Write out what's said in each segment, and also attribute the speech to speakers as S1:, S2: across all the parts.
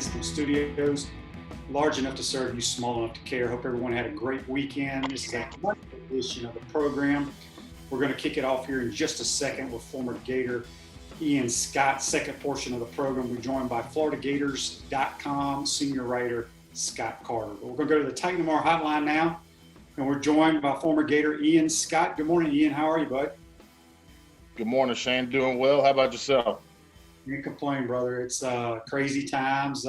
S1: System Studios, large enough to serve you, small enough to care. Hope everyone had a great weekend. This is a Monday edition of the program. We're going to kick it off here in just a second with former Gator Ian Scott. Second portion of the program, we're joined by FloridaGators.com senior writer Scott Carter. But we're going to go to the Titan Tomorrow hotline now, and we're joined by former Gator Ian Scott. Good morning, Ian. How are you, bud?
S2: Good morning, Shane. Doing well. How about yourself?
S1: Can't complain, brother. It's crazy times.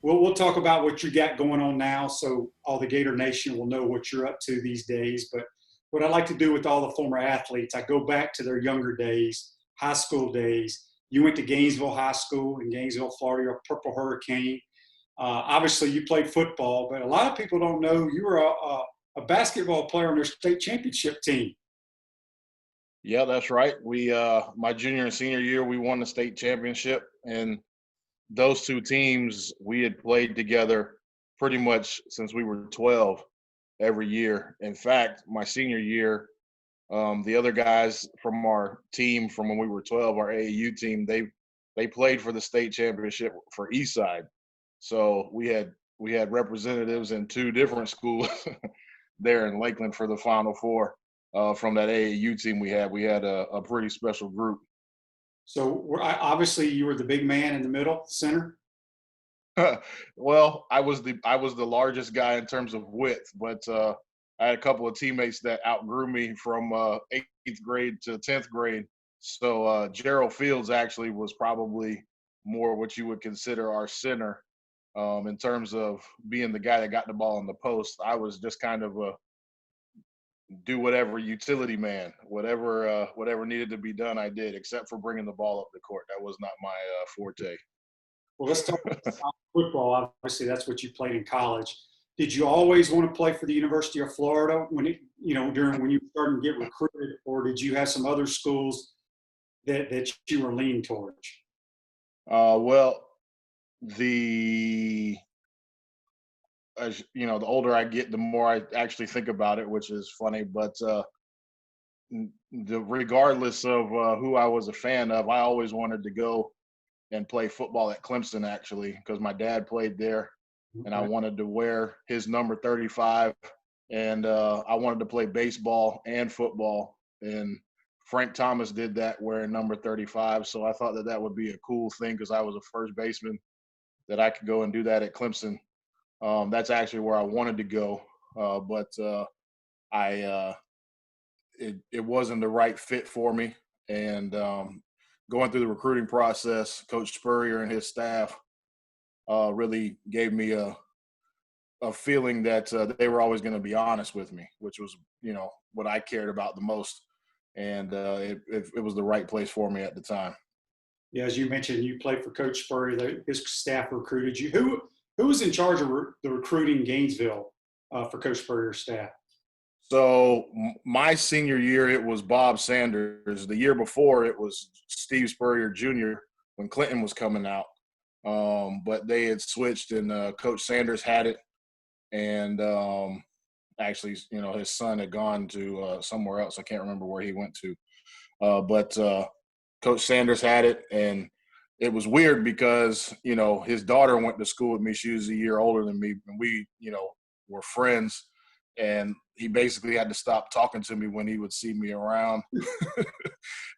S1: We'll talk about what you got going on now, so all the Gator Nation will know what you're up to these days. But what I like to do with all the former athletes, I go back to their younger days, high school days. You went to Gainesville High School in Gainesville, Florida, a Purple Hurricane. Obviously, you played football, but a lot of people don't know you were a basketball player on their state championship team.
S2: Yeah, that's right. We my junior and senior year, we won the state championship, and those two teams we had played together pretty much since we were 12 every year. In fact, my senior year, the other guys from our team from when we were 12, our AAU team, they played for the state championship for Eastside. So we had representatives in two different schools there in Lakeland for the Final Four. From that AAU team we had a pretty special group.
S1: So obviously you were the big man in the middle, center.
S2: Well, I was the largest guy in terms of width, but I had a couple of teammates that outgrew me from 8th grade to 10th grade. So Gerald Fields actually was probably more what you would consider our center in terms of being the guy that got the ball in the post. I was just kind of a do whatever utility man, whatever needed to be done, I did, except for bringing the ball up the court. That was not my forte.
S1: Well, let's talk about football. Obviously, that's what you played in college. Did you always want to play for the University of Florida when you were starting to get recruited, or did you have some other schools that you were leaning towards?
S2: Well, as you know, the older I get, the more I actually think about it, which is funny. But regardless of who I was a fan of, I always wanted to go and play football at Clemson, actually, because my dad played there, and I wanted to wear his number 35, and I wanted to play baseball and football. And Frank Thomas did that wearing number 35, so I thought that would be a cool thing because I was a first baseman that I could go and do that at Clemson. That's actually where I wanted to go, but it wasn't the right fit for me. And going through the recruiting process, Coach Spurrier and his staff really gave me a feeling that they were always going to be honest with me, which was what I cared about the most. And it was the right place for me at the time.
S1: Yeah, as you mentioned, you played for Coach Spurrier. His staff recruited you. Who was in charge of the recruiting in Gainesville for Coach Spurrier's staff?
S2: So my senior year, it was Bob Sanders. The year before, it was Steve Spurrier Jr. when Clinton was coming out. But they had switched, and Coach Sanders had it. And actually, his son had gone to somewhere else. I can't remember where he went to. But Coach Sanders had it, and it was weird because, his daughter went to school with me. She was a year older than me, and we, were friends. And he basically had to stop talking to me when he would see me around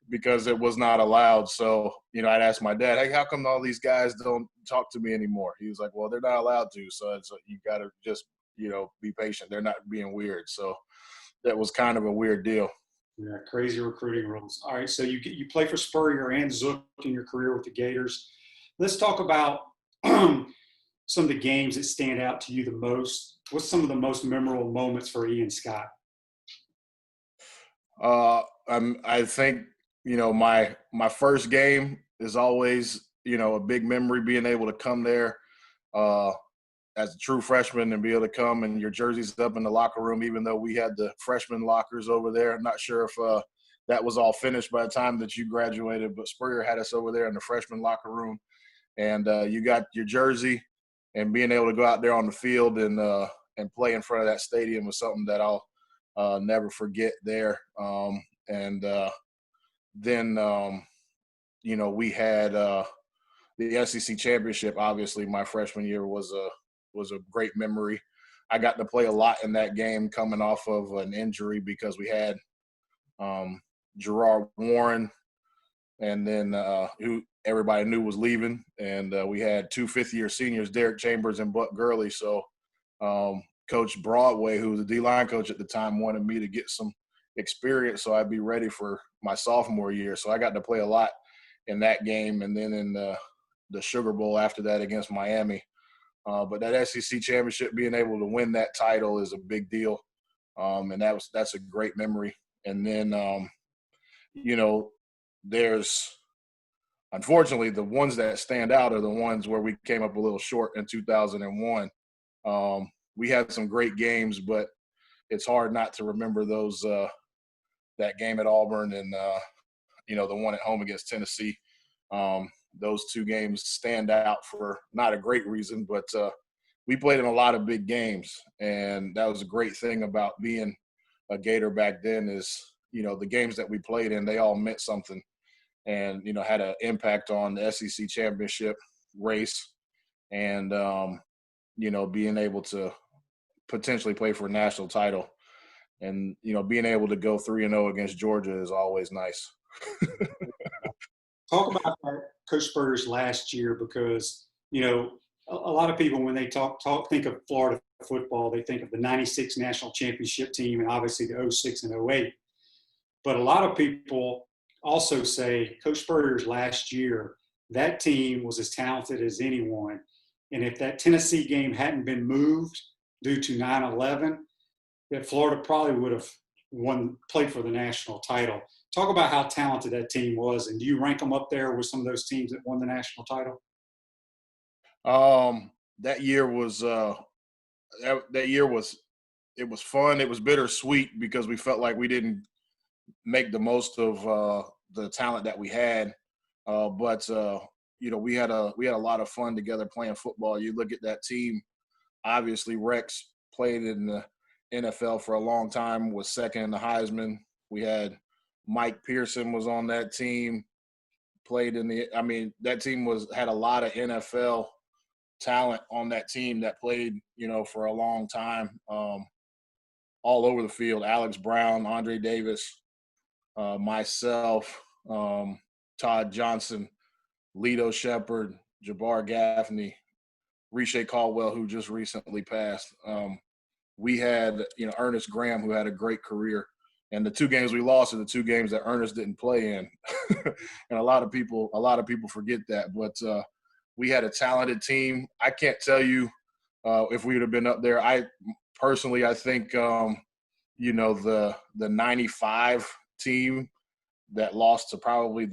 S2: because it was not allowed. So, I'd ask my dad, hey, how come all these guys don't talk to me anymore? He was like, well, they're not allowed to. So you got to just, be patient. They're not being weird. So that was kind of a weird deal.
S1: Yeah, crazy recruiting rules. All right, so you play for Spurrier and Zook in your career with the Gators. Let's talk about some of the games that stand out to you the most. What's some of the most memorable moments for Ian Scott?
S2: I think my first game is always a big memory, being able to come there as a true freshman and be able to come and your jersey's up in the locker room, even though we had the freshman lockers over there. I'm not sure if that was all finished by the time that you graduated, but Spurrier had us over there in the freshman locker room. And you got your jersey, and being able to go out there on the field and play in front of that stadium was something that I'll never forget there. Then we had the SEC championship, obviously, my freshman year was a great memory. I got to play a lot in that game, coming off of an injury because we had Gerard Warren, and then who everybody knew was leaving, and we had two fifth-year seniors, Derek Chambers and Buck Gurley. So Coach Broadway, who was the D-line coach at the time, wanted me to get some experience so I'd be ready for my sophomore year. So I got to play a lot in that game, and then in the Sugar Bowl after that against Miami. But that SEC championship, being able to win that title is a big deal, and that's a great memory. And then there's unfortunately the ones that stand out are the ones where we came up a little short in 2001. We had some great games, but it's hard not to remember those that game at Auburn and the one at home against Tennessee. Those two games stand out for not a great reason, but we played in a lot of big games, and that was a great thing about being a Gator back then is, the games that we played in, they all meant something and, had an impact on the SEC championship race and, being able to potentially play for a national title. And, being able to go 3-0 against Georgia is always nice.
S1: Talk about that, Coach Spurrier's last year, because a lot of people when they think of Florida football, they think of the '96 national championship team and obviously the '06 and '08. But a lot of people also say Coach Spurrier's last year, that team was as talented as anyone. And if that Tennessee game hadn't been moved due to 9/11, that Florida probably would have played for the national title. Talk about how talented that team was, and do you rank them up there with some of those teams that won the national title?
S2: That year was it was fun. It was bittersweet because we felt like we didn't make the most of the talent that we had. But we had a lot of fun together playing football. You look at that team. Obviously, Rex played in the NFL for a long time, was second in the Heisman. We had Mike Pearson was on that team, that team had a lot of NFL talent on that team that played, for a long time, all over the field. Alex Brown, Andre Davis, myself, Todd Johnson, Lito Shepard, Jabbar Gaffney, Rishe Caldwell, who just recently passed. We had, Ernest Graham, who had a great career. And the two games we lost are the two games that Ernest didn't play in. And a lot of people forget that. But we had a talented team. I can't tell you if we would have been up there. I think, the 95 team that lost to probably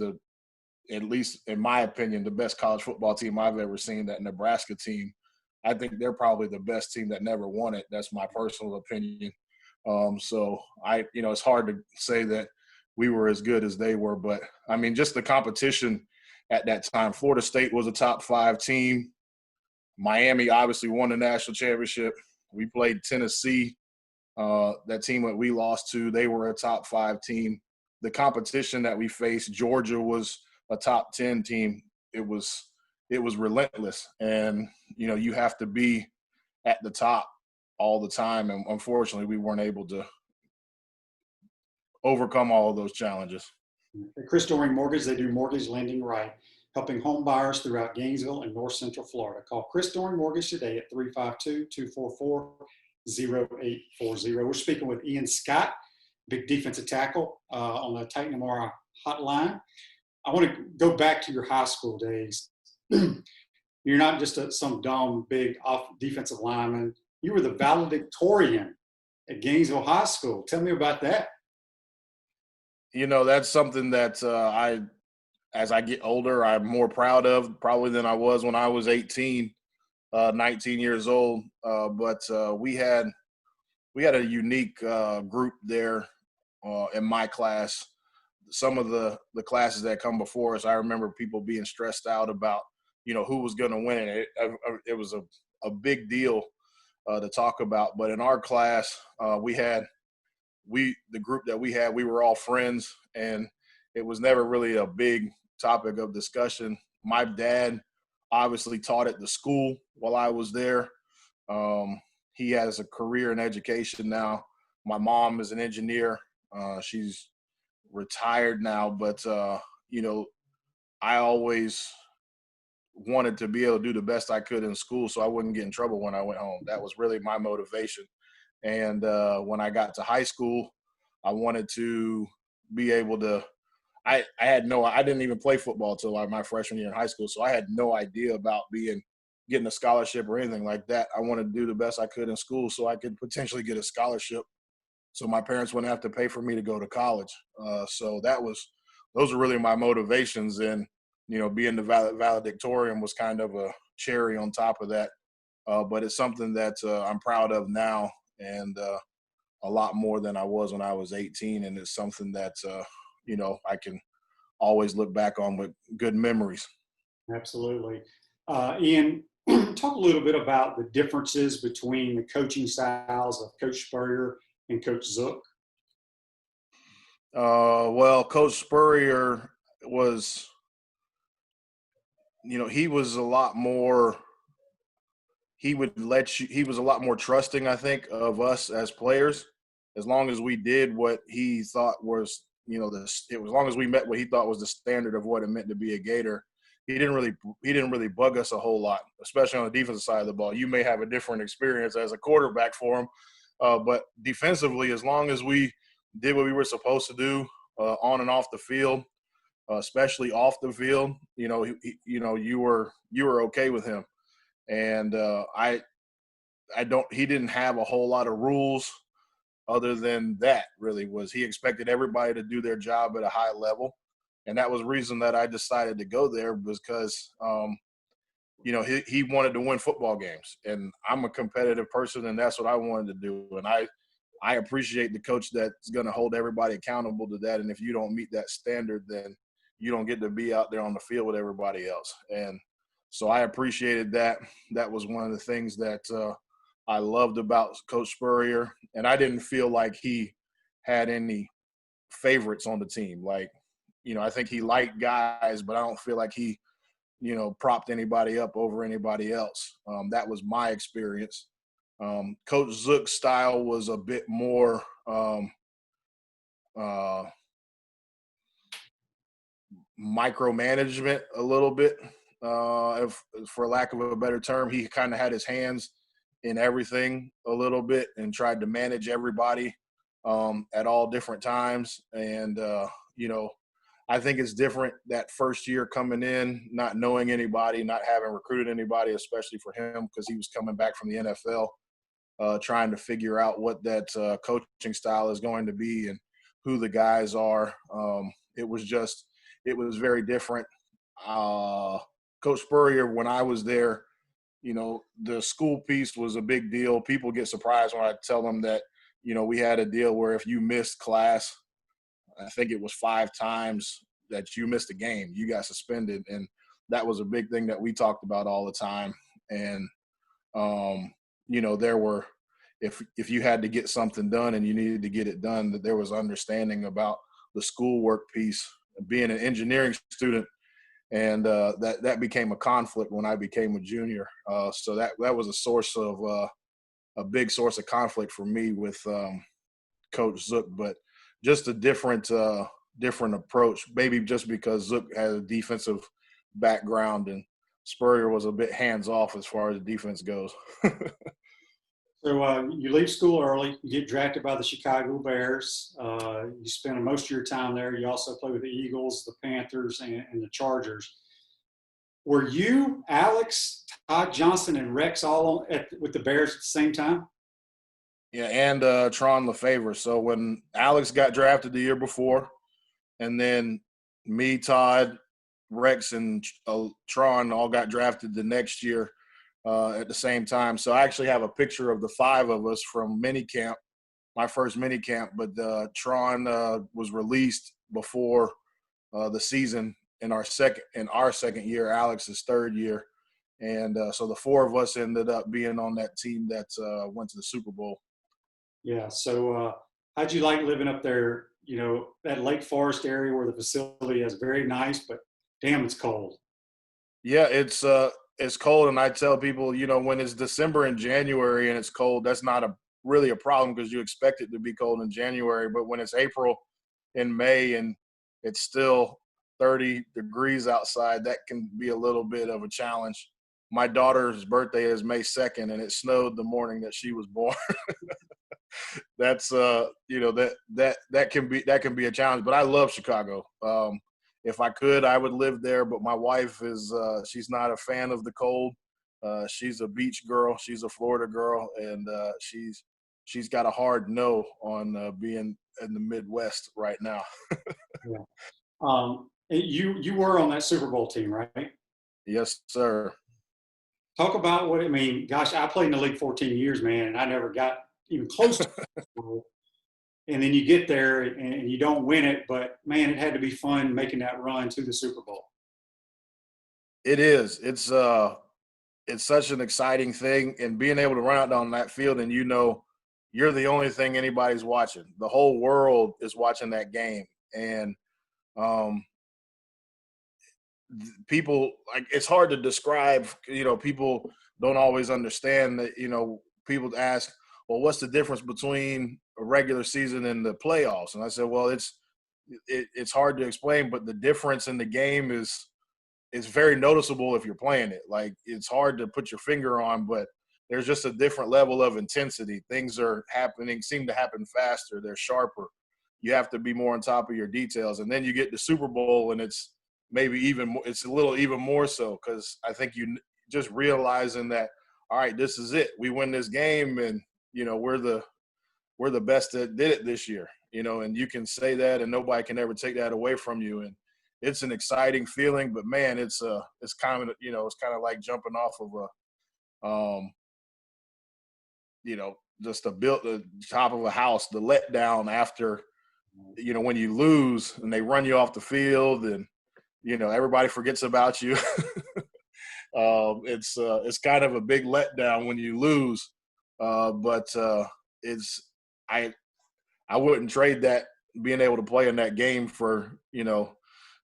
S2: at least in my opinion, the best college football team I've ever seen, that Nebraska team. I think they're probably the best team that never won it. That's my personal opinion. So it's hard to say that we were as good as they were, but just the competition at that time. Florida State was a top 5 team. Miami obviously won the national championship. We played Tennessee. That team that we lost to, they were a top 5 team. The competition that we faced, Georgia was a top 10 team. It was relentless, and you have to be at the top all the time, and unfortunately we weren't able to overcome all of those challenges.
S1: At Chris Doring Mortgage, they do mortgage lending right, helping home buyers throughout Gainesville and North Central Florida. Call Chris Doring Mortgage today at 352-244-0840. We're speaking with Ian Scott, big defensive tackle, on the Titan Amara hotline. I want to go back to your high school days. You're not just some dumb, big defensive lineman. You were the valedictorian at Gainesville High School. Tell me about that.
S2: That's something that as I get older, I'm more proud of probably than I was when I was 18, 19 years old. But we had a unique group there in my class. Some of the classes that come before us, I remember people being stressed out about, who was going to win. It was a big deal to talk about. But in our class, the group that we had, we were all friends, and it was never really a big topic of discussion. My dad obviously taught at the school while I was there. He has a career in education now. My mom is an engineer. She's retired now, but you know, I always wanted to be able to do the best I could in school so I wouldn't get in trouble when I went home. That was really my motivation. And when I got to high school, I wanted to be able to. I didn't even play football until like my freshman year in high school, so I had no idea about getting a scholarship or anything like that. I wanted to do the best I could in school so I could potentially get a scholarship, so my parents wouldn't have to pay for me to go to college. So those are really my motivations, and being the valedictorian was kind of a cherry on top of that. But it's something that I'm proud of now, and a lot more than I was when I was 18. And it's something that, I can always look back on with good memories.
S1: Absolutely. Ian, talk a little bit about the differences between the coaching styles of Coach Spurrier and Coach Zook.
S2: Well, Coach Spurrier was, he was a lot more, he was a lot more trusting, I think, of us as players, as long as we did what he thought was, as long as we met what he thought was the standard of what it meant to be a Gator. He didn't really bug us a whole lot, especially on the defensive side of the ball. You may have a different experience as a quarterback for him, but defensively, as long as we did what we were supposed to do on and off the field, especially off the field, you were okay with him. And he didn't have a whole lot of rules other than that. Really, was he expected everybody to do their job at a high level, and that was the reason that I decided to go there, because he wanted to win football games, and I'm a competitive person, and that's what I wanted to do. And I appreciate the coach that's going to hold everybody accountable to that. And if you don't meet that standard, then you don't get to be out there on the field with everybody else. And so I appreciated that. That was one of the things that I loved about Coach Spurrier. And I didn't feel like he had any favorites on the team. Like, I think he liked guys, but I don't feel like he, propped anybody up over anybody else. That was my experience. Coach Zook's style was a bit more micromanagement, a little bit, for lack of a better term. He kind of had his hands in everything a little bit and tried to manage everybody at all different times. And, I think it's different that first year coming in, not knowing anybody, not having recruited anybody, especially for him because he was coming back from the NFL. Trying to figure out what that coaching style is going to be and who the guys are. It was very different. Coach Spurrier, when I was there, the school piece was a big deal. People get surprised when I tell them that, we had a deal where if you missed class, I think it was 5 times that you missed a game, you got suspended. And that was a big thing that we talked about all the time. And, there were, if you had to get something done and you needed to get it done, that there was understanding about the schoolwork piece. Being an engineering student, and that became a conflict when I became a junior. So that was a big source of conflict for me with Coach Zook, but just a different approach. Maybe just because Zook had a defensive background and Spurrier was a bit hands off as far as defense goes.
S1: So you leave school early. You get drafted by the Chicago Bears. You spend most of your time there. You also play with the Eagles, the Panthers, and the Chargers. Were you, Alex, Todd Johnson, and Rex all with the Bears at the same time?
S2: Yeah, and Tron LeFavor. So when Alex got drafted the year before, and then me, Todd, Rex, and Tron all got drafted the next year at the same time. So I actually have a picture of the 5 of us from minicamp, my first minicamp. But Tron was released before the season in our second year, Alex's third year. And so the 4 of us ended up being on that team that went to the Super Bowl.
S1: Yeah. So how'd you like living up there, that Lake Forest area where the facility is very nice, but damn, it's cold.
S2: Yeah, it's it's cold, and I tell people, when it's December and January and it's cold, that's not really a problem because you expect it to be cold in January. But when it's April and May and it's still 30 degrees outside, that can be a little bit of a challenge. My daughter's birthday is May 2nd, and it snowed the morning that she was born. That's that can be a challenge. But I love Chicago. If I could, I would live there. But my wife she's not a fan of the cold. She's a beach girl. She's a Florida girl, and she's got a hard no on being in the Midwest right now.
S1: Yeah. You were on that Super Bowl team, right?
S2: Yes, sir.
S1: Talk about what it mean. Gosh, I played in the league 14 years, man, and I never got even close to the Super Bowl. And then you get there and you don't win it, but man, it had to be fun making that run to the Super Bowl.
S2: It is. It's such an exciting thing, and being able to run out on that field and you're the only thing anybody's watching. The whole world is watching that game, and um, people like it's hard to describe. People don't always understand that. People ask, "Well, what's the difference between a regular season and the playoffs?" And I said, "Well, it's hard to explain, but the difference in the game is very noticeable if you're playing it. Like it's hard to put your finger on, but there's just a different level of intensity. Things seem to happen faster. They're sharper. You have to be more on top of your details. And then you get the Super Bowl, and it's maybe even more, it's a little even more so because I think you just realizing that, all right, this is it. We win this game, and we're the best that did it this year. And you can say that, and nobody can ever take that away from you. And it's an exciting feeling, but man, it's kind of like jumping off of just the top of a house, the letdown after, when you lose and they run you off the field and, everybody forgets about you. It's kind of a big letdown when you lose. But it's, I wouldn't trade that being able to play in that game for,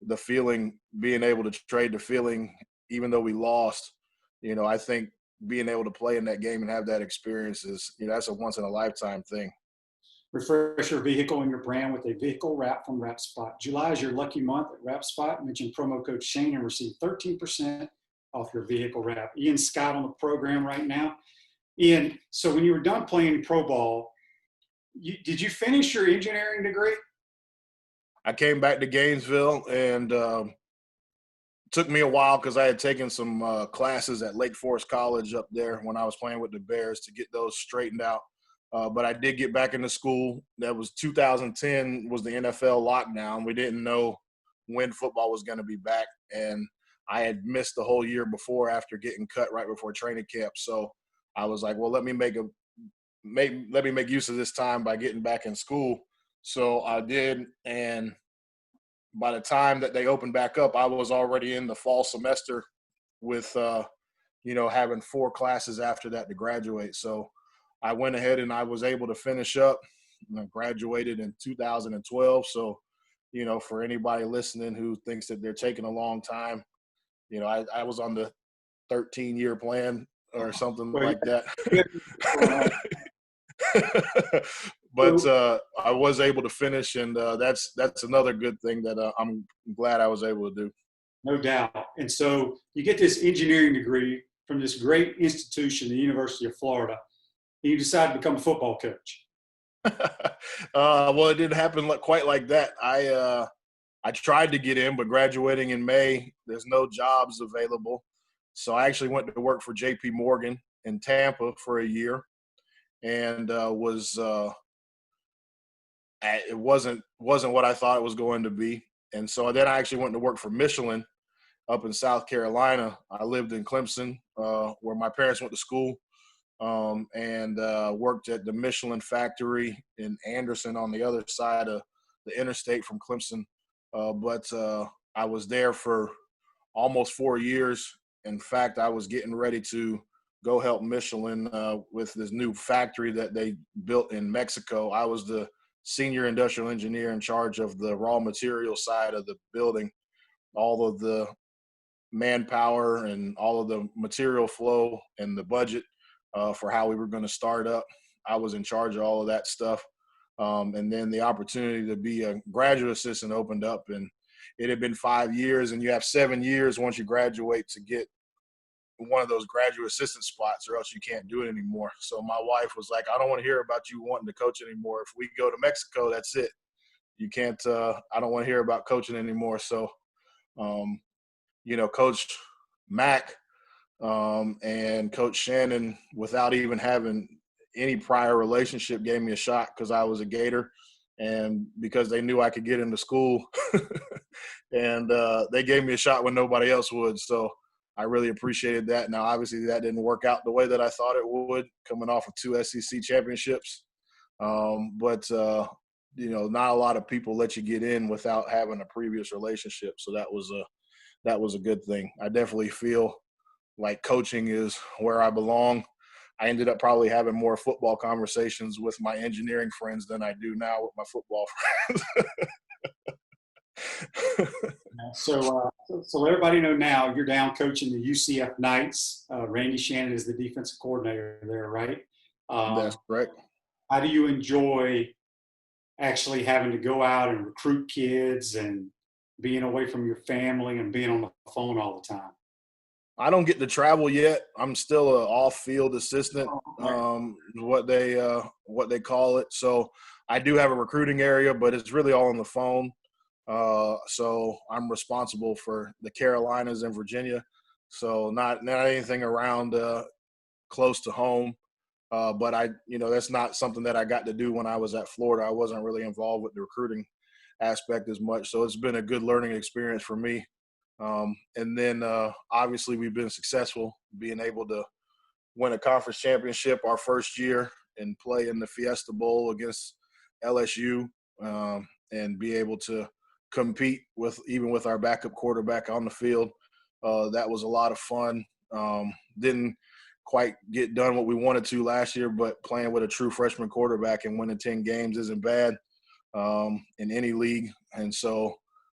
S2: the feeling, being able to trade the feeling, even though we lost. I think being able to play in that game and have that experience is, that's a once in a lifetime thing.
S1: Refresh your vehicle and your brand with a vehicle wrap from WrapSpot. July is your lucky month at WrapSpot. Mention promo code Shane and receive 13% off your vehicle wrap. Ian Scott on the program right now. Ian, so when you were done playing pro ball, did you finish your engineering degree?
S2: I came back to Gainesville, and took me a while because I had taken some classes at Lake Forest College up there when I was playing with the Bears to get those straightened out. But I did get back into school. That was 2010 was the NFL lockdown. We didn't know when football was going to be back, and I had missed the whole year before after getting cut right before training camp. So I was like, well, let me make use of this time by getting back in school. So I did, and by the time that they opened back up, I was already in the fall semester with, having 4 classes after that to graduate. So I went ahead and I was able to finish up. I graduated in 2012. So, for anybody listening who thinks that they're taking a long time, I was on the 13-year plan or something
S1: Well,
S2: like that.
S1: yeah.
S2: But I was able to finish, and that's another good thing that I'm glad I was able to do.
S1: No doubt. And so you get this engineering degree from this great institution, the University of Florida, and you decide to become a football coach.
S2: Well, it didn't happen quite like that. I tried to get in, but graduating in May, there's no jobs available. So I actually went to work for J.P. Morgan in Tampa for a year, and it wasn't what I thought it was going to be. And so then I actually went to work for Michelin up in South Carolina. I lived in Clemson, where my parents went to school, and worked at the Michelin factory in Anderson on the other side of the interstate from Clemson. But I was there for almost 4 years. In fact, I was getting ready to go help Michelin with this new factory that they built in Mexico. I was the senior industrial engineer in charge of the raw material side of the building. All of the manpower and all of the material flow and the budget for how we were going to start up. I was in charge of all of that stuff. And then the opportunity to be a graduate assistant opened up, and it had been 5 years, and you have 7 years once you graduate to get one of those graduate assistant spots, or else you can't do it anymore. So my wife was like, I don't want to hear about you wanting to coach anymore. If we go to Mexico, that's it. You can't, I don't want to hear about coaching anymore. So, Coach Mack and Coach Shannon, without even having any prior relationship, gave me a shot because I was a Gator and because they knew I could get into school. And they gave me a shot when nobody else would. So I really appreciated that. Now, obviously, that didn't work out the way that I thought it would, coming off of 2 SEC championships. But not a lot of people let you get in without having a previous relationship. So that was a good thing. I definitely feel like coaching is where I belong. I ended up probably having more football conversations with my engineering friends than I do now with my football friends.
S1: So let everybody know now you're down coaching the UCF Knights. Randy Shannon is the defensive coordinator there, right?
S2: That's correct.
S1: How do you enjoy actually having to go out and recruit kids and being away from your family and being on the phone all the time?
S2: I don't get to travel yet. I'm still an off-field assistant, what they call it. So I do have a recruiting area, but it's really all on the phone. So I'm responsible for the Carolinas and Virginia. So not anything around close to home. But that's not something that I got to do when I was at Florida. I wasn't really involved with the recruiting aspect as much. So it's been a good learning experience for me. And then obviously we've been successful being able to win a conference championship our first year and play in the Fiesta Bowl against LSU and be able to compete even with our backup quarterback on the field. That was a lot of fun. Didn't quite get done what we wanted to last year, but playing with a true freshman quarterback and winning 10 games isn't bad in any league. And so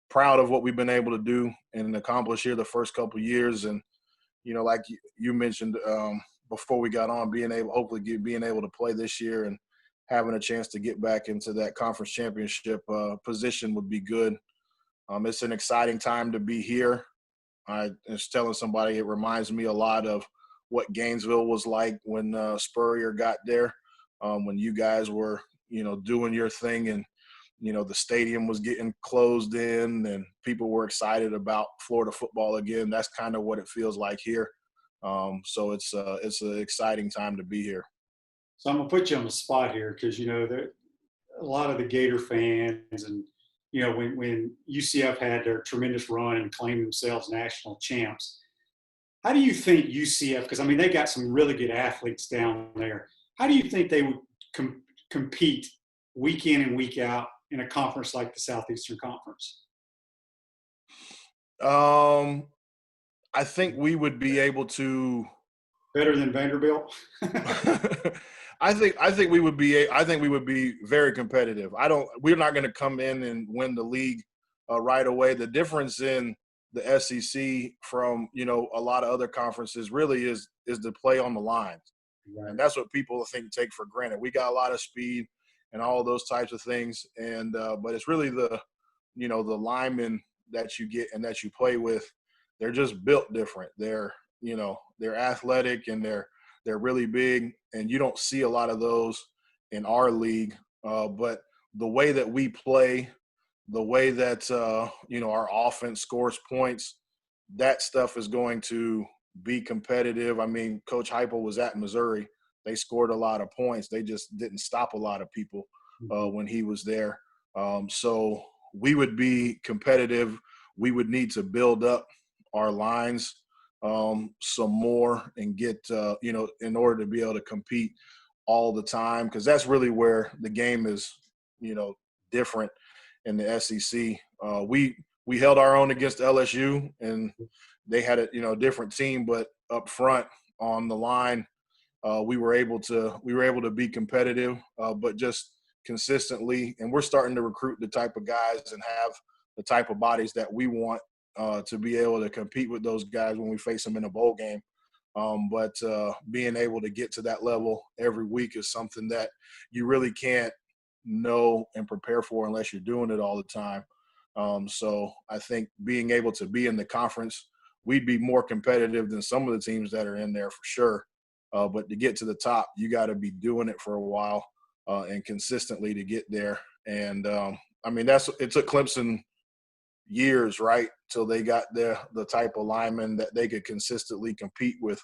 S2: proud of what we've been able to do and accomplish here the first couple of years. And, like you mentioned before we got on, being able to play this year and having a chance to get back into that conference championship position would be good. It's an exciting time to be here. I was telling somebody it reminds me a lot of what Gainesville was like when Spurrier got there, when you guys were, doing your thing and, the stadium was getting closed in and people were excited about Florida football again. That's kind of what it feels like here. So it's an exciting time to be here.
S1: So I'm gonna put you on the spot here because a lot of the Gator fans and when UCF had their tremendous run and claimed themselves national champs. How do you think UCF? Because they got some really good athletes down there. How do you think they would compete week in and week out in a conference like the Southeastern Conference?
S2: I think we would be able to
S1: better than Vanderbilt.
S2: I think we would be very competitive. We're not going to come in and win the league right away. The difference in the SEC from a lot of other conferences really is the play on the line, right. And that's what people take for granted. We got a lot of speed and all of those types of things, and but it's really the linemen that you get and that you play with. They're just built different. They're athletic and they're really big, and you don't see a lot of those in our league. But the way that we play, the way that our offense scores points, that stuff is going to be competitive. Coach Heupel was at Missouri. They scored a lot of points. They just didn't stop a lot of people when he was there. So we would be competitive. We would need to build up our lines some more and get, in order to be able to compete all the time, because that's really where the game is, different in the SEC. We held our own against LSU, and they had a different team, but up front on the line, we were able to be competitive, but just consistently. And we're starting to recruit the type of guys and have the type of bodies that we want to be able to compete with those guys when we face them in a bowl game. But being able to get to that level every week is something that you really can't know and prepare for unless you're doing it all the time. So I think being able to be in the conference, we'd be more competitive than some of the teams that are in there for sure. But to get to the top, you got to be doing it for a while and consistently to get there. And I mean, it took Clemson years, right, till they got the type of linemen that they could consistently compete with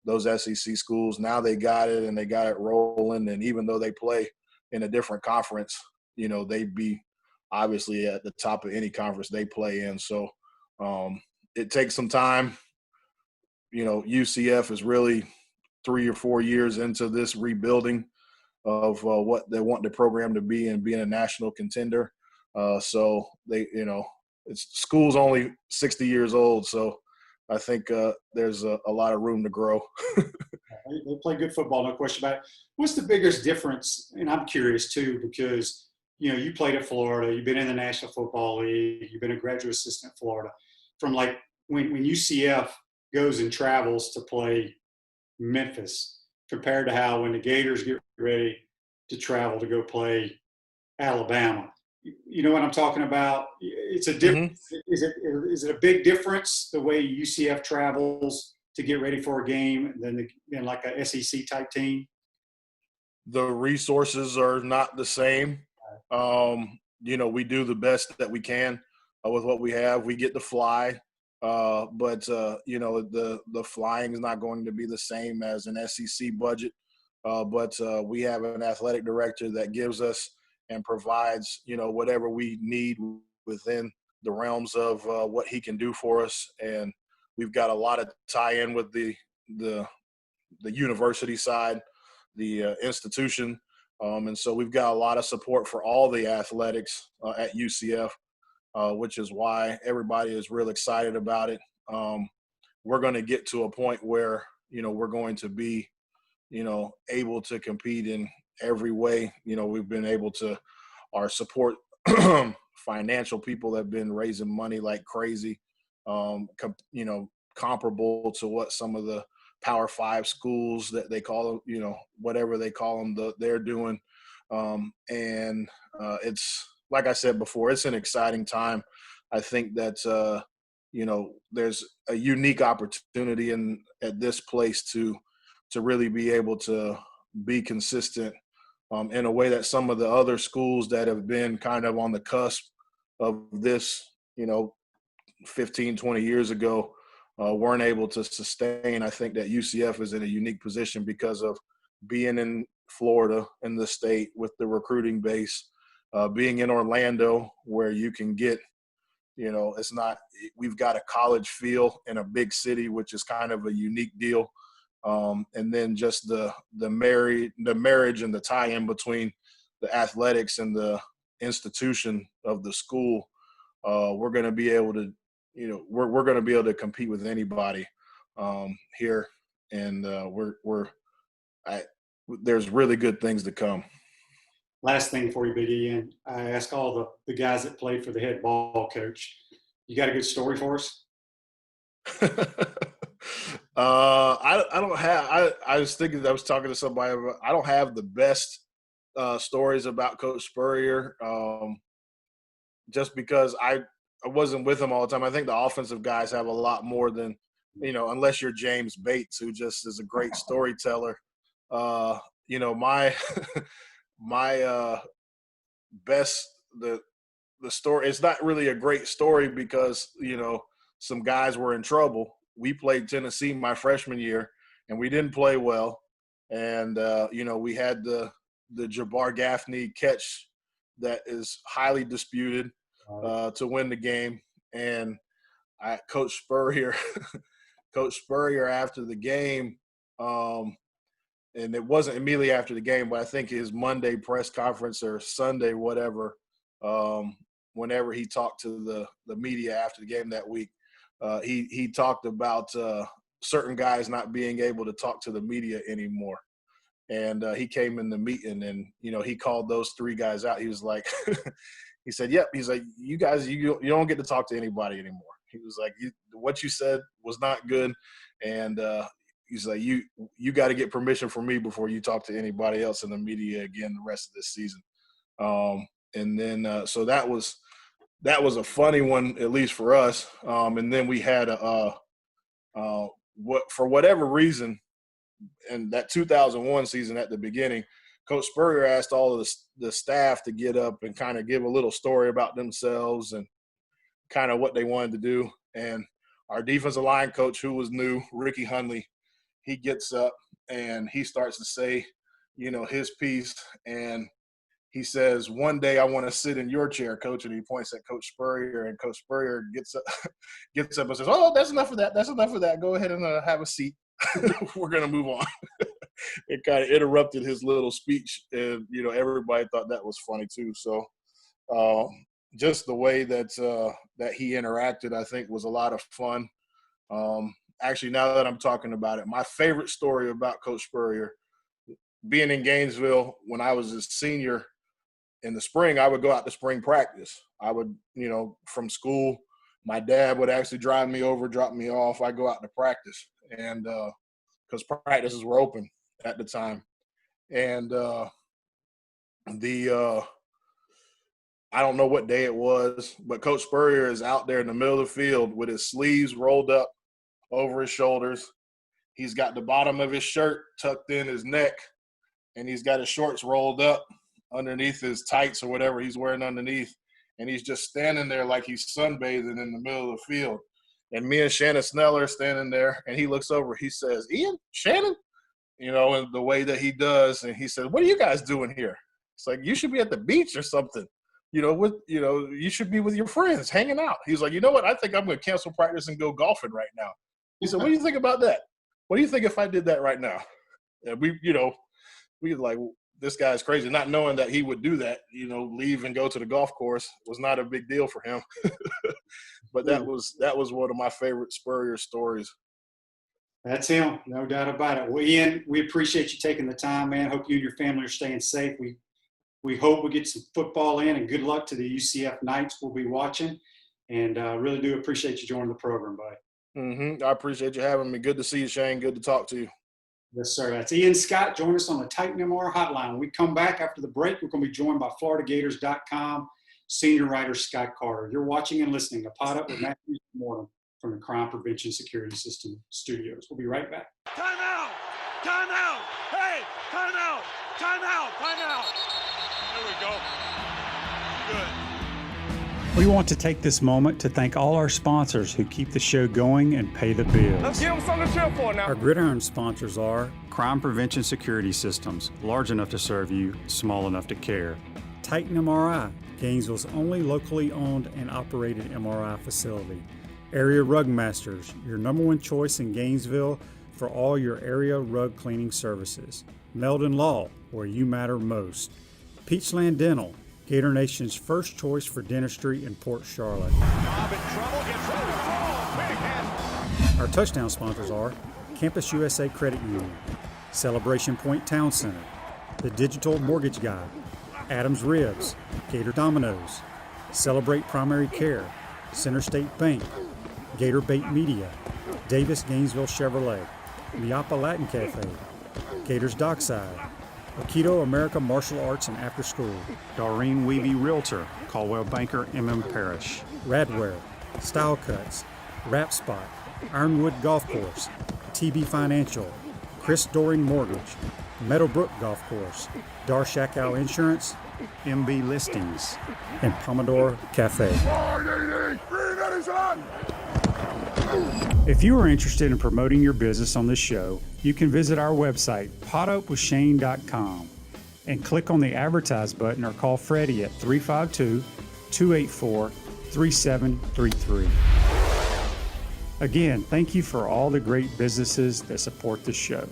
S2: those SEC schools. Now they got it and they got it rolling. And even though they play in a different conference, they'd be obviously at the top of any conference they play in. So it takes some time. UCF is really 3 or 4 years into this rebuilding of what they want the program to be and being a national contender. So it's school's only 60 years old. So I think there's a lot of room to grow.
S1: They play good football, no question about it. What's the biggest difference? And I'm curious too, because you played at Florida, you've been in the National Football League, you've been a graduate assistant at Florida. From like when UCF goes and travels to play Memphis, compared to how when the Gators get ready to travel to go play Alabama. You know what I'm talking about? It's a different.
S2: Mm-hmm.
S1: Is it a big difference the way UCF travels to get ready for a game than like a SEC type team?
S2: The resources are not the same. We do the best that we can with what we have. We get to fly, but the flying is not going to be the same as an SEC budget. But we have an athletic director that gives us and provides, whatever we need within the realms of what he can do for us. And we've got a lot of tie-in with the university side, the institution. And so we've got a lot of support for all the athletics at UCF, which is why everybody is real excited about it. We're going to get to a point where, we're going to be, able to compete in every way. We've been able to, our support financial people have been raising money like crazy, comparable to what some of the Power 5 schools that they call them, whatever they call them, they're doing. And it's, like I said before, it's an exciting time. I think that, there's a unique opportunity at this place to really be able to be consistent in a way that some of the other schools that have been kind of on the cusp of this, 15, 20 years ago, weren't able to sustain. I think that UCF is in a unique position because of being in Florida, in the state with the recruiting base, being in Orlando where you can get, it's not, we've got a college feel in a big city, which is kind of a unique deal. And then just the marriage and the tie-in between the athletics and the institution of the school. We're going to be able to, we're going to be able to compete with anybody here, and there's really good things to come.
S1: Last thing for you, Big Ian, I ask all the guys that played for the head ball coach. You got a good story for us?
S2: I don't have. I was thinking. I was talking to somebody about. I don't have the best stories about Coach Spurrier, just because I wasn't with him all the time. I think the offensive guys have a lot more than, unless you're James Bates, who just is a great storyteller. My my best the story. It's not really a great story because some guys were in trouble. We played Tennessee my freshman year, and we didn't play well. And we had the Jabbar Gaffney catch that is highly disputed to win the game. And Coach Spurrier after the game, and it wasn't immediately after the game, but I think his Monday press conference or Sunday, whatever, whenever he talked to the media after the game that week, he talked about certain guys not being able to talk to the media anymore. And he came in the meeting and, he called those three guys out. He was like, he said, yep. He's like, you guys, you don't get to talk to anybody anymore. He was like, what you said was not good. And he's like, you got to get permission from me before you talk to anybody else in the media again the rest of this season. And then so that was a funny one, at least for us. And then we had for whatever reason, in that 2001 season at the beginning, Coach Spurrier asked all of the staff to get up and kind of give a little story about themselves and kind of what they wanted to do. And our defensive line coach, who was new, Ricky Hundley, he gets up and he starts to say, his piece. And he says, one day I want to sit in your chair, Coach. And he points at Coach Spurrier, and Coach Spurrier gets up and says, oh, that's enough of that. That's enough of that. Go ahead and have a seat. We're going to move on. It kind of interrupted his little speech. And, everybody thought that was funny too. So just the way that he interacted, I think, was a lot of fun. Actually, now that I'm talking about it, my favorite story about Coach Spurrier, being in Gainesville when I was a senior in the spring, I would go out to spring practice. I would, from school, my dad would actually drive me over, drop me off. I'd go out to practice, and because practices were open at the time. And I don't know what day it was, but Coach Spurrier is out there in the middle of the field with his sleeves rolled up over his shoulders. He's got the bottom of his shirt tucked in his neck, and he's got his shorts rolled up underneath his tights or whatever he's wearing underneath. And he's just standing there like he's sunbathing in the middle of the field. And me and Shannon Snell are standing there, and he looks over. He says, Ian, Shannon? And the way that he does. And he said, what are you guys doing here? It's like, you should be at the beach or something. You should be with your friends hanging out. He's like, you know what? I think I'm going to cancel practice and go golfing right now. He said, what do you think about that? What do you think if I did that right now? And we like, this guy's crazy. Not knowing that he would do that, leave and go to the golf course was not a big deal for him. But that was one of my favorite Spurrier stories.
S1: That's him, no doubt about it. Well, Ian, we appreciate you taking the time, man. Hope you and your family are staying safe. We hope we get some football in, and good luck to the UCF Knights we'll be watching. And really do appreciate you joining the program, buddy.
S2: Mm-hmm. I appreciate you having me. Good to see you, Shane. Good to talk to you.
S1: Yes, sir. That's Ian Scott. Join us on the Titan MR hotline. When we come back after the break, we're going to be joined by FloridaGators.com senior writer Scott Carter. You're watching and listening to Pot Up with Matthew Morton from the Crime Prevention Security System Studios. We'll be right back.
S3: Time out! Time out! Hey! Time out! Time out! Time out! There we go. Good.
S4: We want to take this moment to thank all our sponsors who keep the show going and pay the bills.
S3: Let's give them something to cheer for now.
S4: Our gridiron sponsors are Crime Prevention Security Systems, large enough to serve you, small enough to care. Titan MRI, Gainesville's only locally owned and operated MRI facility. Area Rug Masters, your number one choice in Gainesville for all your area rug cleaning services. Meldon Law, where you matter most. Peachland Dental, Gator Nation's first choice for dentistry in Port Charlotte.
S3: Bob in trouble, gets ready to throw, big hit.
S4: Our touchdown sponsors are Campus USA Credit Union, Celebration Point Town Center, The Digital Mortgage Guide, Adams Ribs, Gator Dominoes, Celebrate Primary Care, Center State Bank, Gator Bait Media, Davis Gainesville Chevrolet, Miapa Latin Cafe, Gators Dockside, Aikido America Martial Arts and After School, Doreen Weeby Realtor, Caldwell Banker MM Parish, Radware, Style Cuts, Wrap Spot, Ironwood Golf Course, TB Financial, Chris Doring Mortgage, Meadowbrook Golf Course, Darshakow Insurance, MB Listings, and Pomodoro Cafe. If you are interested in promoting your business on this show, you can visit our website, potupwithshane.com, and click on the Advertise button or call Freddie at 352-284-3733. Again, thank you for all the great businesses that support this show.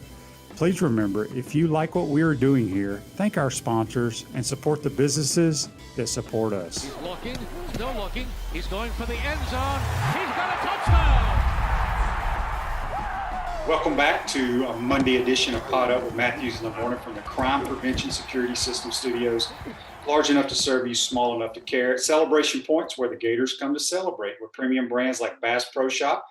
S4: Please remember, if you like what we are doing here, thank our sponsors and support the businesses that support us.
S5: He's looking, still looking. He's going for the end zone. He's got a touchdown!
S1: Welcome back to a Monday edition of Pod Up with Matthews in the Morning from the Crime Prevention Security System Studios. Large enough to serve you, small enough to care. Celebration Point's where the Gators come to celebrate with premium brands like Bass Pro Shop,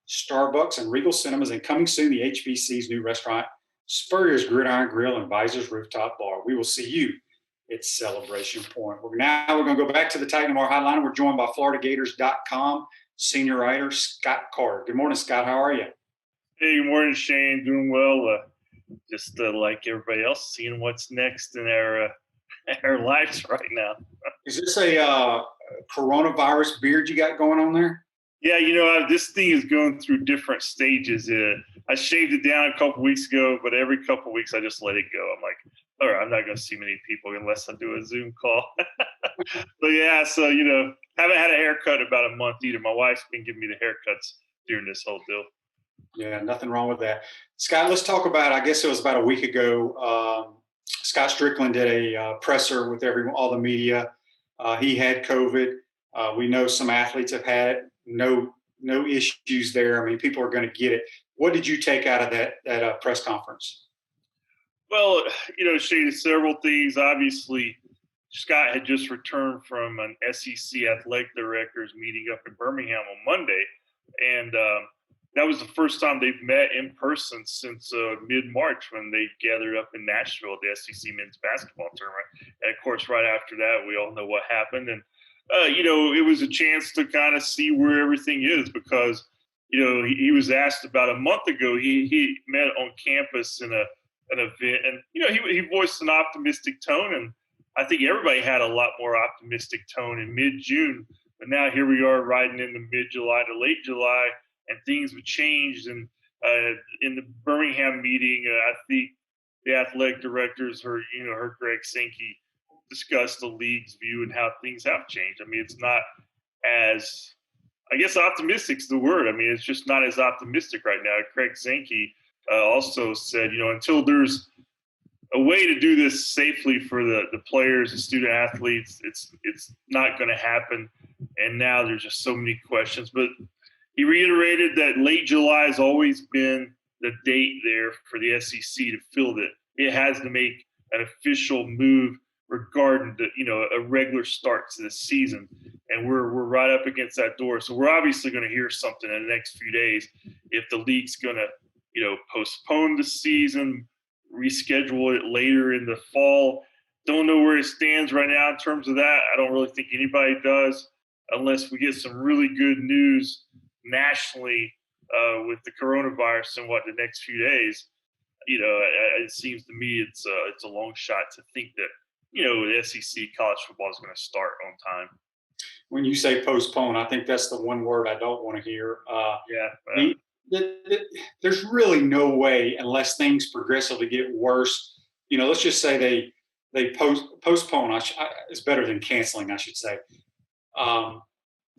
S1: Starbucks, and Regal Cinemas, and coming soon, the HBC's new restaurant, Spurrier's Gridiron Grill and Visor's Rooftop Bar. We will see you at Celebration Point. We're going to go back to the Titan Bar Hotline. We're joined by FloridaGators.com senior writer Scott Carter. Good morning, Scott. How are you?
S6: Hey, good morning, Shane. Doing well. Just like everybody else, seeing what's next in our our lives right now.
S1: Is this a coronavirus beard you got going on there?
S6: Yeah, this thing is going through different stages. I shaved it down a couple weeks ago, but every couple weeks I just let it go. I'm like, all right, I'm not going to see many people unless I do a Zoom call. But yeah, so haven't had a haircut in about a month either. My wife's been giving me the haircuts during this whole deal.
S1: Yeah, nothing wrong with that. Scott, let's talk about, I guess it was about a week ago, Scott Strickland did a presser with all the media. He had COVID. We know some athletes have had it. No issues there. I mean, people are going to get it. What did you take out of that press conference?
S6: Well, Shane, several things. Obviously, Scott had just returned from an SEC athletic directors meeting up in Birmingham on Monday, and that was the first time they've met in person since mid-March when they gathered up in Nashville at the SEC men's basketball tournament. And of course, right after that, we all know what happened. And, it was a chance to kind of see where everything is because, he was asked about a month ago. He met on campus in an event and, he voiced an optimistic tone. And I think everybody had a lot more optimistic tone in mid-June. But now here we are riding into mid-July to late July. And things have changed. And in the Birmingham meeting, I think the athletic directors heard Greg Sankey discuss the league's view and how things have changed. I mean, it's not as, I guess, optimistic's the word. I mean, it's just not as optimistic right now. Craig Sankey also said, until there's a way to do this safely for the players and student athletes, it's not going to happen. And now there's just so many questions. But he reiterated that late July has always been the date there for the SEC to feel that it has to make an official move regarding a regular start to the season. And we're right up against that door. So we're obviously going to hear something in the next few days if the league's going to, postpone the season, reschedule it later in the fall. Don't know where it stands right now in terms of that. I don't really think anybody does unless we get some really good news nationally with the coronavirus in the next few days. It seems to me it's a long shot to think that the SEC college football is going to start on time.
S1: When you say postpone, I think that's the one word I don't want to hear. There's really no way, unless things progressively get worse. Let's just say they postpone. It's better than canceling, I should say.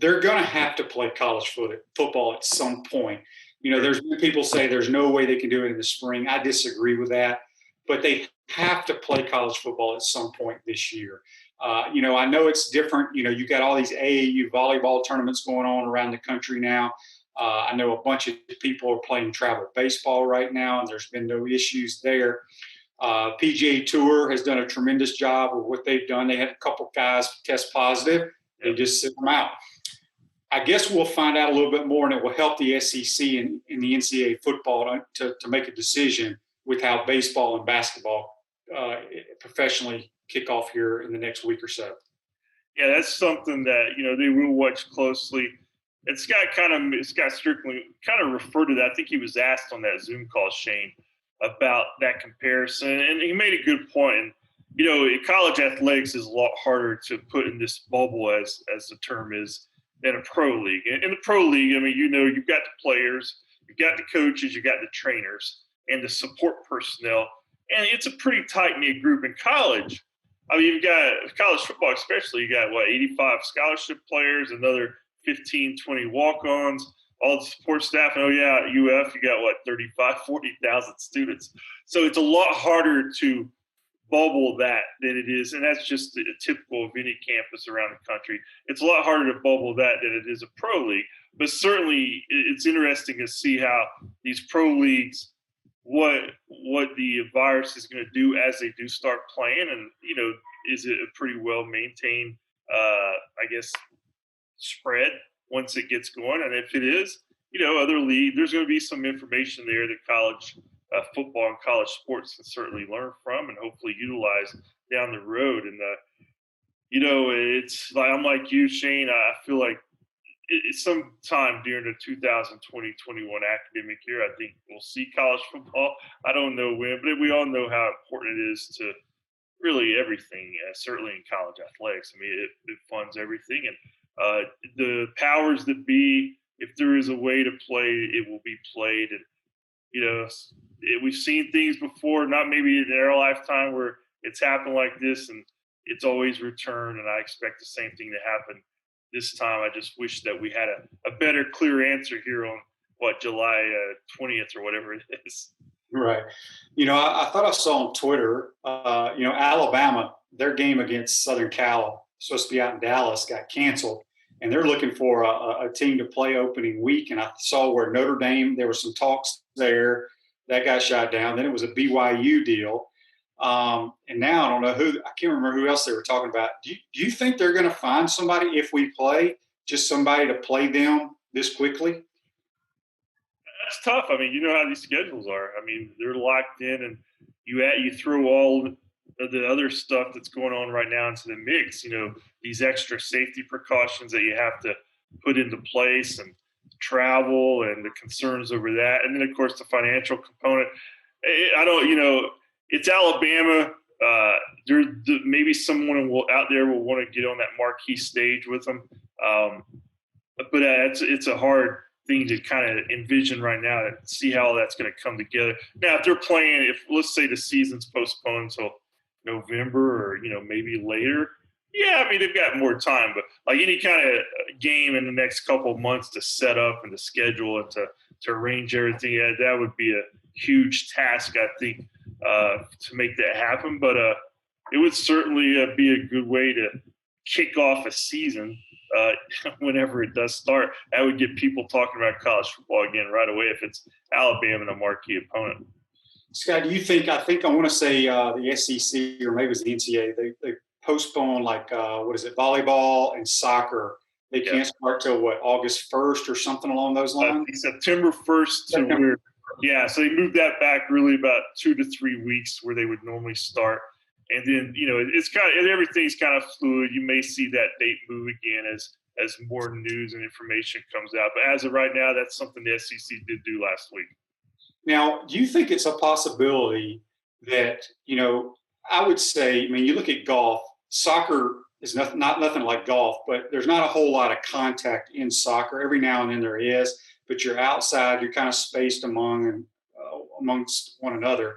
S1: They're going to have to play college football at some point. There's people say there's no way they can do it in the spring. I disagree with that, but they have to play college football at some point this year. I know it's different. You got all these AAU volleyball tournaments going on around the country now. I know a bunch of people are playing travel baseball right now, and there's been no issues there. PGA Tour has done a tremendous job with what they've done. They had a couple guys test positive. They just sit them out. I guess we'll find out a little bit more, and it will help the SEC and the NCAA football to make a decision with how baseball and basketball professionally kick off here in the next week or so.
S6: Yeah, that's something that they will watch closely. And Scott Strickland kind of referred to that. I think he was asked on that Zoom call, Shane, about that comparison, and he made a good point. And college athletics is a lot harder to put in this bubble, as the term is, than a pro league. In the pro league, I mean, you've got the players, you've got the coaches, you've got the trainers, and the support personnel, and it's a pretty tight-knit group. In college, I mean, you've got college football especially, you got, 85 scholarship players, another 15, 20 walk-ons, all the support staff. And, at UF, you got, 35, 40,000 students. So it's a lot harder to bubble that than it is, and that's just typical of any campus around the country. It's a lot harder to bubble that than it is a pro league, but certainly it's interesting to see how these pro leagues, what the virus is going to do as they do start playing, and is it a pretty well maintained, I guess, spread once it gets going, and if it is, other league, there's going to be some information there that college football and college sports can certainly learn from and hopefully utilize down the road. And it's like I'm like you, Shane. I feel like it's sometime during the 2020-21 academic year, I think we'll see college football. I don't know when, but we all know how important it is to really everything, certainly in college athletics. I mean, it funds everything. And the powers that be, if there is a way to play, it will be played. And, we've seen things before, not maybe in our lifetime, where it's happened like this and it's always returned. And I expect the same thing to happen this time. I just wish that we had a better, clear answer here on July 20th or whatever it is.
S1: Right. I thought I saw on Twitter, Alabama, their game against Southern Cal, supposed to be out in Dallas, got canceled. And they're looking for a team to play opening week. And I saw where Notre Dame, there were some talks there. That got shot down. Then it was a BYU deal. And now I don't know I can't remember who else they were talking about. Do you think they're going to find somebody if we play, just somebody to play them this quickly?
S6: That's tough. I mean, you know how these schedules are. I mean, they're locked in, and you throw all the other stuff that's going on right now into the mix. These extra safety precautions that you have to put into place, and travel, and the concerns over that, and then of course the financial component. I don't. It's Alabama. Maybe someone out there will want to get on that marquee stage with them, but it's a hard thing to kind of envision right now to see how that's going to come together. Now, if they're playing, if let's say the season's postponed until November or maybe later, yeah, I mean they've got more time. But like any kind of game in the next couple of months to set up and to schedule and to arrange everything, that would be a huge task, I think, to make that happen. But it would certainly be a good way to kick off a season whenever it does start. That would get people talking about college football again right away if it's Alabama and a marquee opponent.
S1: Scott, do you think, I want to say the SEC or maybe it was the NCAA, they postponed volleyball and soccer. They can't start till August 1st or something along those lines?
S6: September 1st so they moved that back really about 2 to 3 weeks where they would normally start. And then, it's everything's kind of fluid. You may see that date move again as more news and information comes out. But as of right now, that's something the SEC did do last week.
S1: Now, do you think it's a possibility that, I would say, you look at golf, soccer is not nothing like golf, but there's not a whole lot of contact in soccer. Every now and then there is, but you're outside, you're kind of spaced amongst one another.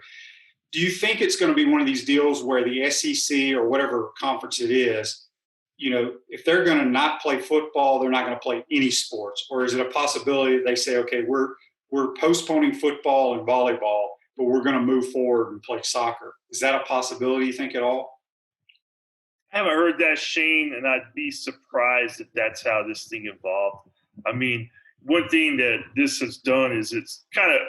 S1: Do you think it's going to be one of these deals where the SEC or whatever conference it is, if they're going to not play football, they're not going to play any sports? Or is it a possibility that they say, okay, we're postponing football and volleyball, but we're going to move forward and play soccer? Is that a possibility, you think, at all?
S6: I haven't heard that, Shane, and I'd be surprised if that's how this thing evolved. I mean, one thing that this has done is it's kind of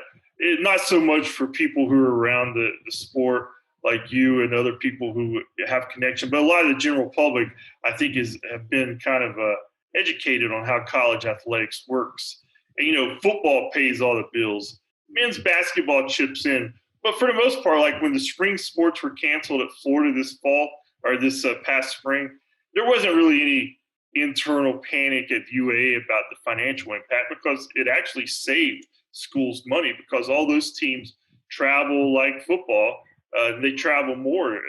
S6: not so much for people who are around the sport like you and other people who have connection, but a lot of the general public, I think, have been kind of educated on how college athletics works. And, football pays all the bills. Men's basketball chips in. But for the most part, like when the spring sports were canceled at Florida this fall or this past spring, there wasn't really any internal panic at UAA about the financial impact because it actually saved schools money because all those teams travel like football. They travel more,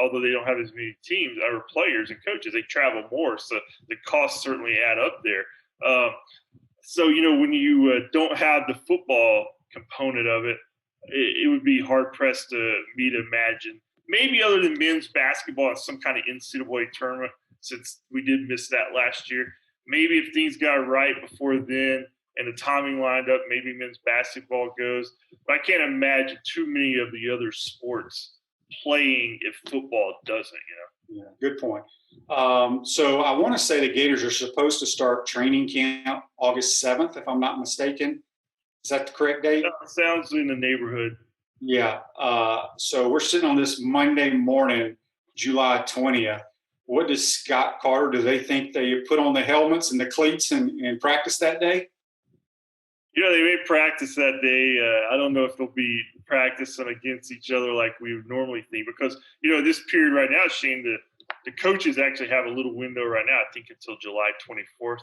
S6: although they don't have as many teams or players and coaches. They travel more, so the costs certainly add up there. So, when you don't have the football component of it, it would be hard-pressed me to imagine. Maybe other than men's basketball in some kind of NCAA tournament, since we did miss that last year. Maybe if things got right before then and the timing lined up, maybe men's basketball goes. But I can't imagine too many of the other sports playing if football doesn't,
S1: Yeah, good point. So I want to say the Gators are supposed to start training camp August 7th, if I'm not mistaken. Is that the correct date?
S6: It sounds in the neighborhood.
S1: Yeah. So we're sitting on this Monday morning, July 20th. What does Scott Carter, do they think they put on the helmets and the cleats and practice that day?
S6: They may practice that day. I don't know if they'll be practicing against each other like we would normally think because, this period right now, Shane, the coaches actually have a little window right now, I think until July 24th,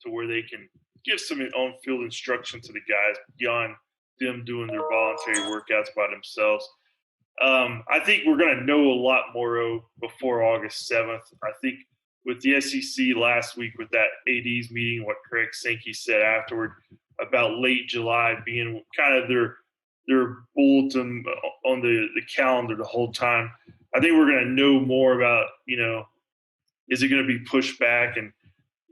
S6: to where they can give some on-field instruction to the guys beyond them doing their voluntary workouts by themselves. I think we're going to know a lot more before August 7th. I think with the SEC last week with that AD's meeting, what Craig Sankey said afterward about late July being kind of their bulletin on the calendar the whole time. I think we're going to know more about, is it going to be pushed back? And,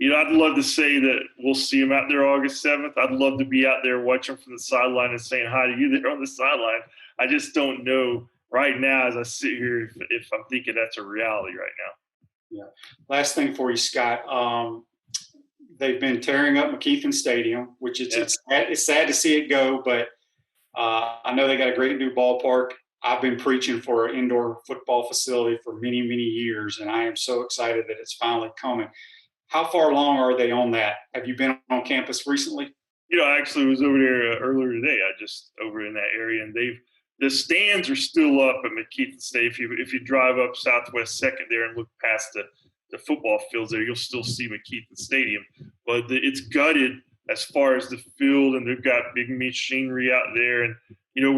S6: I'd love to say that we'll see him out there August 7th. I'd love to be out there watching from the sideline and saying hi to you there on the sideline. I just don't know right now as I sit here if I'm thinking that's a reality right now.
S1: Yeah. Last thing for you, Scott. They've been tearing up McKeithen Stadium, which it's sad to see it go, but I know they got a great new ballpark. I've been preaching for an indoor football facility for many, many years, and I am so excited that it's finally coming. How far along are they on that? Have you been on campus recently?
S6: I actually was over there earlier today. I just over in that area, and the stands are still up at McKeithen Stadium. If you drive up Southwest Second there and look past the football fields there, you'll still see McKeithen Stadium. But it's gutted as far as the field, and they've got big machinery out there. And,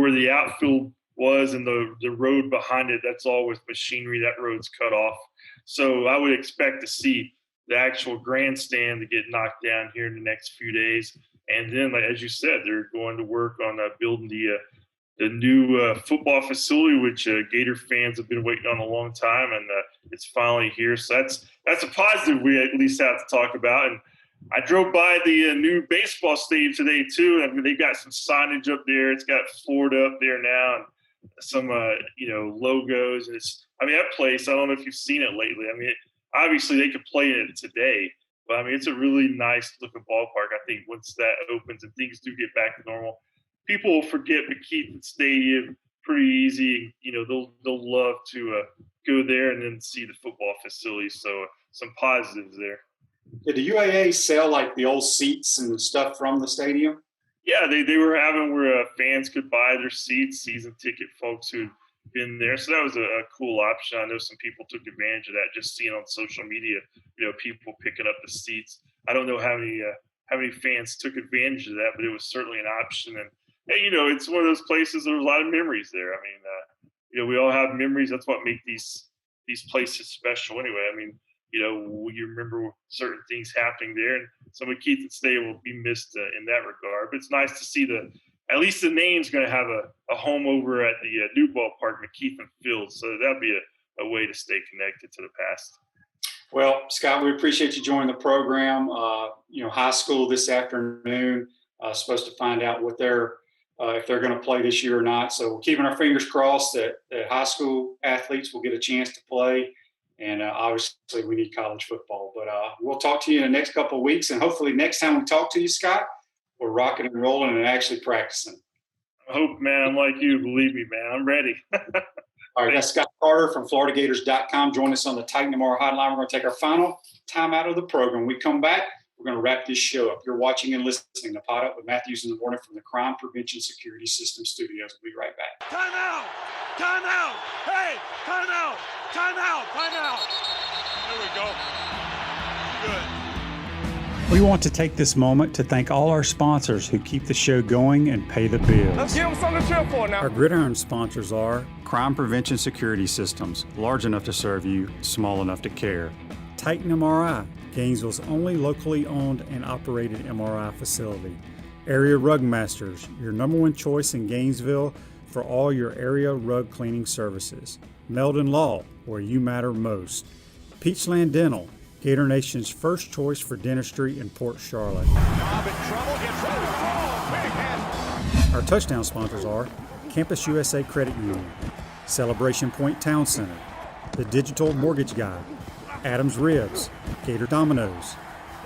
S6: where the outfield was and the road behind it, that's all with machinery. That road's cut off. So I would expect to see the actual grandstand to get knocked down here in the next few days. And then, like, as you said, they're going to work on building the new football facility, which Gator fans have been waiting on a long time, and it's finally here. So that's a positive we at least have to talk about. And I drove by the new baseball stadium today too. I mean, they've got some signage up there. It's got Florida up there now, and some logos. And that place. I don't know if you've seen it lately. Obviously they could play in it today, but it's a really nice looking ballpark. I think once that opens and things do get back to normal, people will forget McKeithen Stadium pretty easy. They'll love to go there and then see the football facility. So some positives there.
S1: Did the UAA sell like the old seats and stuff from the stadium?
S6: Yeah, they were having where fans could buy their seats, season ticket folks who'd been there. So that was a cool option. I know some people took advantage of that, just seeing on social media, people picking up the seats. I don't know how many fans took advantage of that, but it was certainly an option. And it's one of those places. There's a lot of memories there. We all have memories. That's what make these places special. Anyway, you remember certain things happening there, and some of McKeithen Stadium will be missed in that regard. But it's nice to see at least the name's going to have a home over at the new ballpark, McKeithen Field. So that'll be a way to stay connected to the past.
S1: Well, Scott, we appreciate you joining the program. High school this afternoon, supposed to find out what if they're going to play this year or not. So we're keeping our fingers crossed that high school athletes will get a chance to play. And obviously we need college football. But we'll talk to you in the next couple of weeks. And hopefully next time we talk to you, Scott, we're rocking and rolling and actually practicing.
S6: I hope, man. I'm like you. Believe me, man. I'm ready.
S1: All right, that's Scott Carter from FloridaGators.com. Join us on the Titan Tomorrow Hotline. We're going to take our final time out of the program. When we come back, we're going to wrap this show up. You're watching and listening to Pot Up with Matthews in the Morning from the Crime Prevention Security System Studios. We'll be right back.
S3: Time out! Time out! Hey! Time out! Time out! Time out! There we go. Good.
S4: We want to take this moment to thank all our sponsors who keep the show going and pay the bills.
S7: Let's give them something to cheer for now.
S4: Our Gridiron sponsors are Crime Prevention Security Systems, large enough to serve you, small enough to care. Titan MRI, Gainesville's only locally owned and operated MRI facility. Area Rug Masters, your number one choice in Gainesville for all your area rug cleaning services. Meldon Law, where you matter most. Peachland Dental, Gator Nation's first choice for dentistry in Port Charlotte. Our touchdown sponsors are Campus USA Credit Union, Celebration Point Town Center, The Digital Mortgage Guy, Adams Ribs, Gator Dominoes,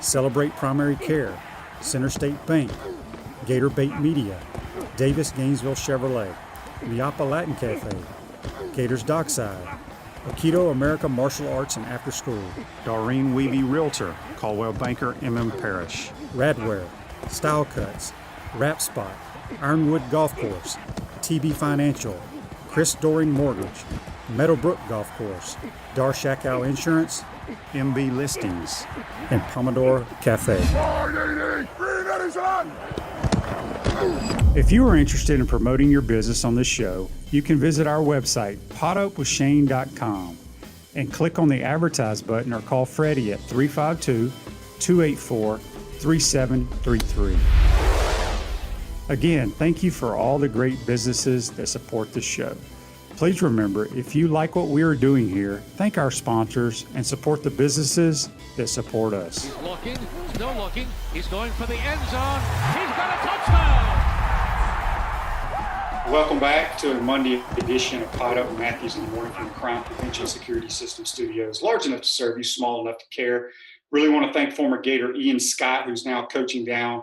S4: Celebrate Primary Care, Center State Bank, Gator Bait Media, Davis Gainesville Chevrolet, Miapa Latin Cafe, Gators Dockside, Aikido America Martial Arts and After School,
S7: Doreen Weeby Realtor, Caldwell Banker, MM Parish,
S4: Radware, Style Cuts, Rap Spot, Ironwood Golf Course, TB Financial, Chris Doring Mortgage, Meadowbrook Golf Course, Darshakow Insurance,
S7: MB Listings,
S4: and Pomodoro Cafe.
S7: If you are interested in promoting your business on this show, you can visit our website, potupwithshane.com, and click on the advertise button or call Freddie at 352-284-3733. Again, thank you for all the great businesses that support the show. Please remember, if you like what we are doing here, thank our sponsors and support the businesses that support us.
S5: He's looking, still looking. He's going for the end zone. He's got a touchdown.
S1: Welcome back to a Monday edition of Pod Up with Matthews in the Morning from the Crime Prevention Security System Studios. Large enough to serve you, small enough to care. Really want to thank former Gator Ian Scott, who's now coaching down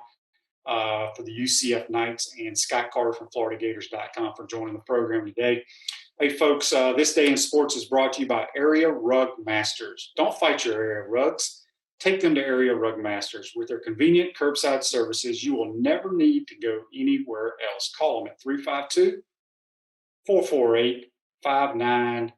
S1: for the UCF Knights, and Scott Carter from FloridaGators.com for joining the program today. Hey, folks, this day in sports is brought to you by Area Rug Masters. Don't fight your area rugs. Take them to Area Rug Masters. With their convenient curbside services, you will never need to go anywhere else. Call them at 352-448-5999.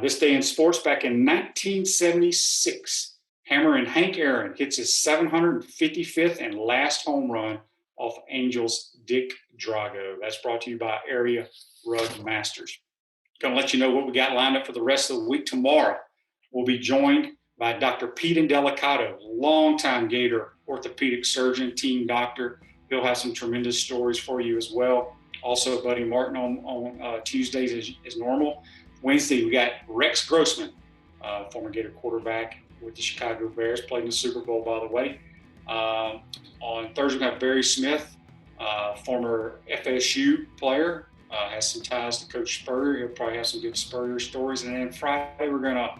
S1: This day in sports, back in 1976, Hammer and Hank Aaron hits his 755th and last home run off Angels' Dick Drago. That's brought to you by Area Rug Masters. Going to let you know what we got lined up for the rest of the week. Tomorrow, we'll be joined by Dr. Pete Indelicato, longtime Gator orthopedic surgeon, team doctor. He'll have some tremendous stories for you as well. Also, Buddy Martin on Tuesdays as normal. Wednesday, we got Rex Grossman, former Gator quarterback with the Chicago Bears, played in the Super Bowl, by the way. On Thursday, we have Barry Smith, former FSU player, has some ties to Coach Spurrier. He'll probably have some good Spurrier stories. And then Friday, we're going to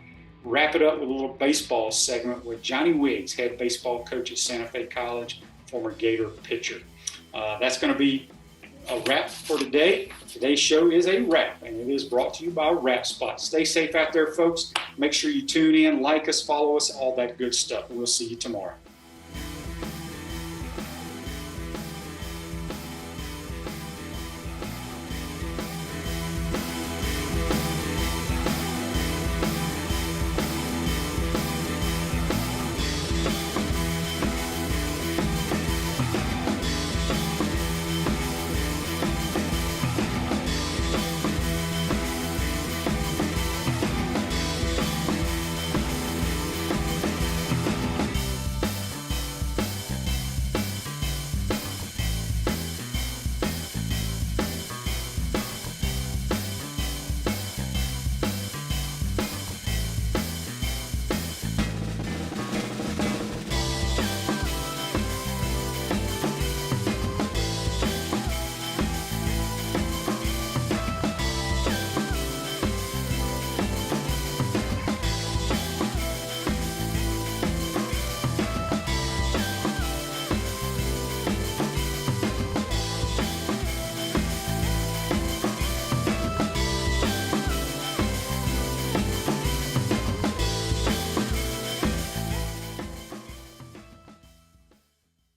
S1: wrap it up with a little baseball segment with Johnny Wiggs, head baseball coach at Santa Fe College, former Gator pitcher. That's going to be a wrap for today. Today's show is a wrap, and it is brought to you by Wrap Spot. Stay safe out there, folks. Make sure you tune in, like us, follow us, all that good stuff. We'll see you tomorrow.